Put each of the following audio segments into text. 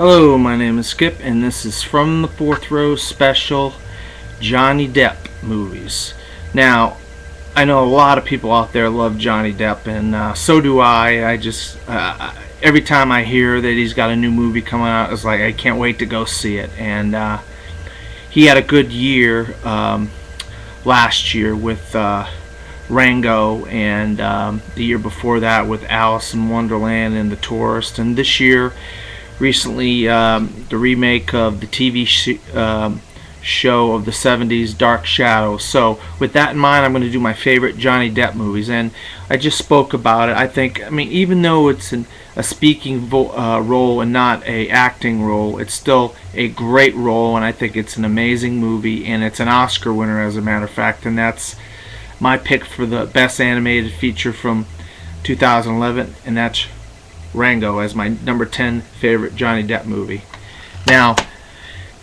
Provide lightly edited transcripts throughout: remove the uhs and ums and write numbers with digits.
Hello, my name is Skip, and this is From the Fourth Row special Johnny Depp movies. Now, I know a lot of people out there love Johnny Depp, and so do I. Every time I hear that he's got a new movie coming out, it's like I can't wait to go see it. And he had a good year last year with Rango, and the year before that with Alice in Wonderland and The Tourist, and this year recently the remake of the TV show of the 70s, Dark Shadows. So with that in mind, I'm going to do my favorite Johnny Depp movies, and I just spoke about it. I mean, even though it's a speaking role and not a acting role, it's still a great role, and I think it's an amazing movie, and it's an Oscar winner, as a matter of fact, and that's my pick for the best animated feature from 2011, and that's Rango as my number 10 favorite Johnny Depp movie. Now,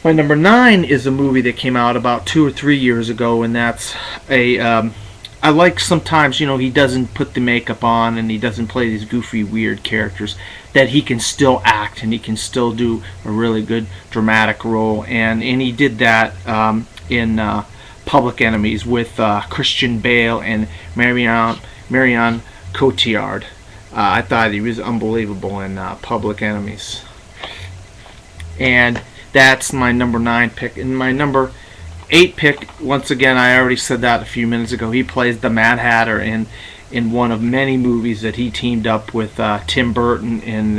my number 9 is a movie that came out about 2 or 3 years ago, and that's I like sometimes, he doesn't put the makeup on and he doesn't play these goofy, weird characters, that he can still act and he can still do a really good dramatic role, and he did that in Public Enemies with Christian Bale and Marion Cotillard. I thought he was unbelievable in Public Enemies. And that's my number 9 pick. And my number 8 pick, once again, I already said that a few minutes ago. He plays the Mad Hatter in one of many movies that he teamed up with Tim Burton in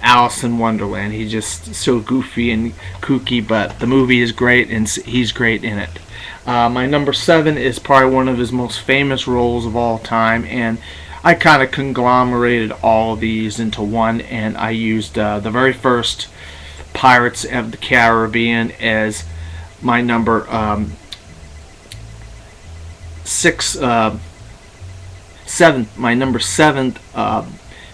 Alice in Wonderland. He's just so goofy and kooky, but the movie is great and he's great in it. My number 7 is probably one of his most famous roles of all time, and I kind of conglomerated all of these into one, and I used the very first Pirates of the Caribbean as my number 7th, my number 7th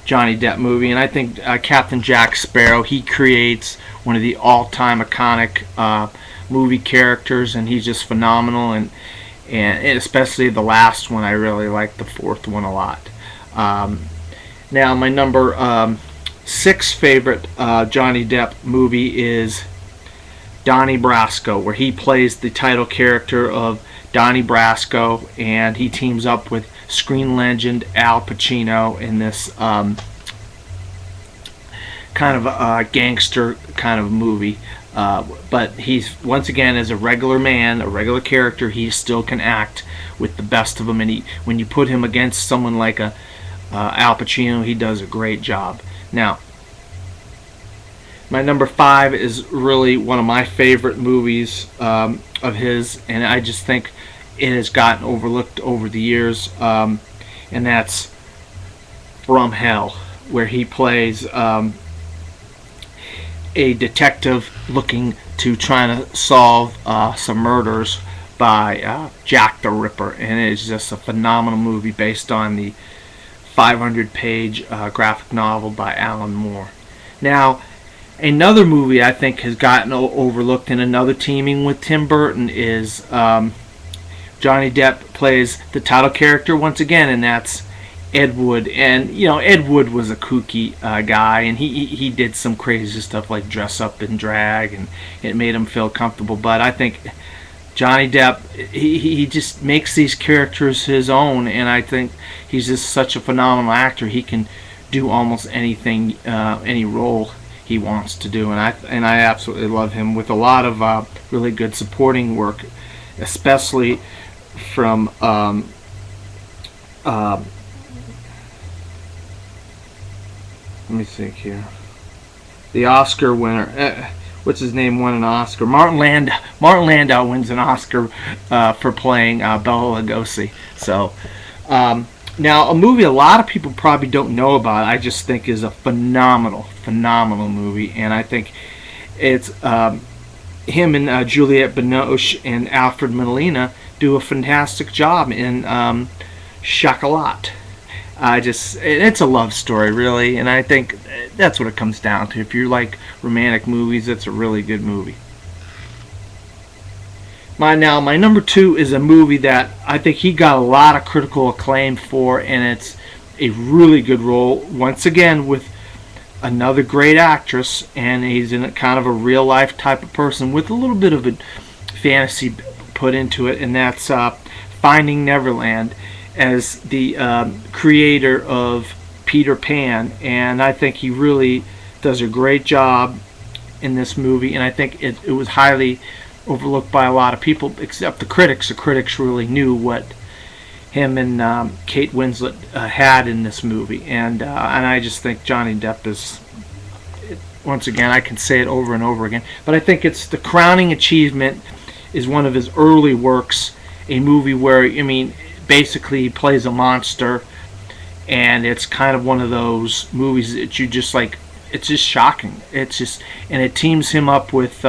Johnny Depp movie, and I think Captain Jack Sparrow, he creates one of the all-time iconic movie characters, and he's just phenomenal, and especially the last one, I really like the fourth one a lot. Now, my number 6 favorite Johnny Depp movie is Donnie Brasco, where he plays the title character of Donnie Brasco, and he teams up with screen legend Al Pacino in this kind of a gangster kind of movie. But he's, once again, as a regular man, a regular character, he still can act with the best of them, and when you put him against someone like Al Pacino, he does a great job. Now, my number 5 is really one of my favorite movies of his, and I just think it has gotten overlooked over the years, and that's From Hell, where he plays a detective looking to trying to solve some murders by Jack the Ripper, and it is just a phenomenal movie based on the 500-page graphic novel by Alan Moore. Now, another movie I think has gotten overlooked, and another teaming with Tim Burton, is Johnny Depp plays the title character once again, and that's Ed Wood. And Ed Wood was a kooky guy, and he did some crazy stuff like dress up and drag, and it made him feel comfortable. But I think Johnny Depp, he just makes these characters his own, and I think he's just such a phenomenal actor. He can do almost anything, any role he wants to do, and I absolutely love him, with a lot of really good supporting work, especially from let me think here, the Oscar winner. What's his name won an Oscar? Martin Landau wins an Oscar for playing Bela Lugosi. So, now a movie a lot of people probably don't know about, I just think is a phenomenal movie, and I think it's him and Juliette Binoche and Alfred Molina do a fantastic job in Chocolat. It's a love story, really, and I think that's what it comes down to. If you like romantic movies, it's a really good movie. My number 2 is a movie that I think he got a lot of critical acclaim for, and it's a really good role, once again, with another great actress, and he's in a kind of a real life type of person with a little bit of a fantasy put into it, and that's Finding Neverland, as the creator of Peter Pan. And I think he really does a great job in this movie, and I think it was highly overlooked by a lot of people, except the critics. The critics really knew what him and Kate Winslet had in this movie, and I just think Johnny Depp is, once again, I can say it over and over again, but I think it's the crowning achievement is one of his early works, a movie where, I mean, basically he plays a monster, and it's kind of one of those movies that you just like, it's just shocking. It's just, and it teams him up with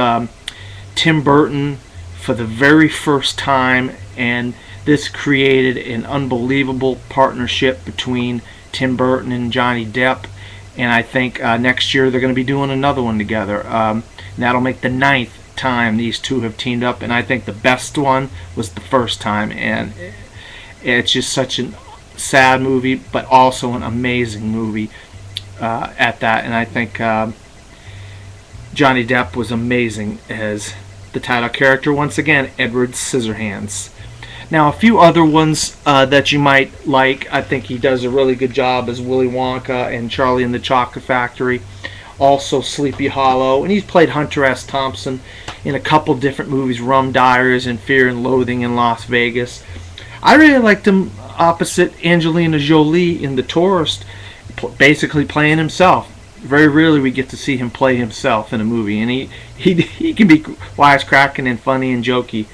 Tim Burton for the very first time, and this created an unbelievable partnership between Tim Burton and Johnny Depp, and I think next year they're going to be doing another one together. And that'll make the 9th time these two have teamed up, and I think the best one was the first time, and it's just such a sad movie, but also an amazing movie at that, and I think Johnny Depp was amazing as the title character, once again, Edward Scissorhands. Now, a few other ones that you might like. I think he does a really good job as Willy Wonka and Charlie and the Chocolate Factory. Also Sleepy Hollow. And he's played Hunter S. Thompson in a couple different movies, Rum Diaries and Fear and Loathing in Las Vegas. I really liked him opposite Angelina Jolie in The Tourist, basically playing himself. Very rarely we get to see him play himself in a movie, and he can be wisecracking and funny and jokey.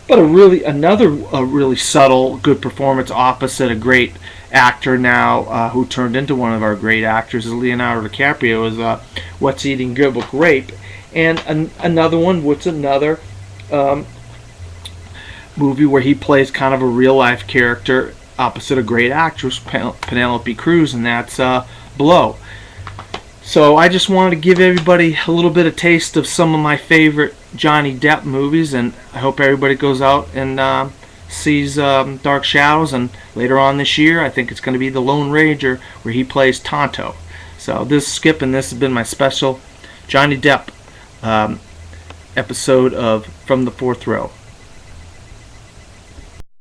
But another really subtle, good performance opposite a great actor now who turned into one of our great actors is Leonardo DiCaprio, is What's Eating Gilbert Grape, and another one. What's another movie where he plays kind of a real life character opposite a great actress, Penelope Cruz, and that's Blow. So I just wanted to give everybody a little bit of taste of some of my favorite Johnny Depp movies, and I hope everybody goes out and sees Dark Shadows, and later on this year I think it's going to be The Lone Ranger, where he plays Tonto. So this is Skip, and this has been my special Johnny Depp episode of From the Fourth Row.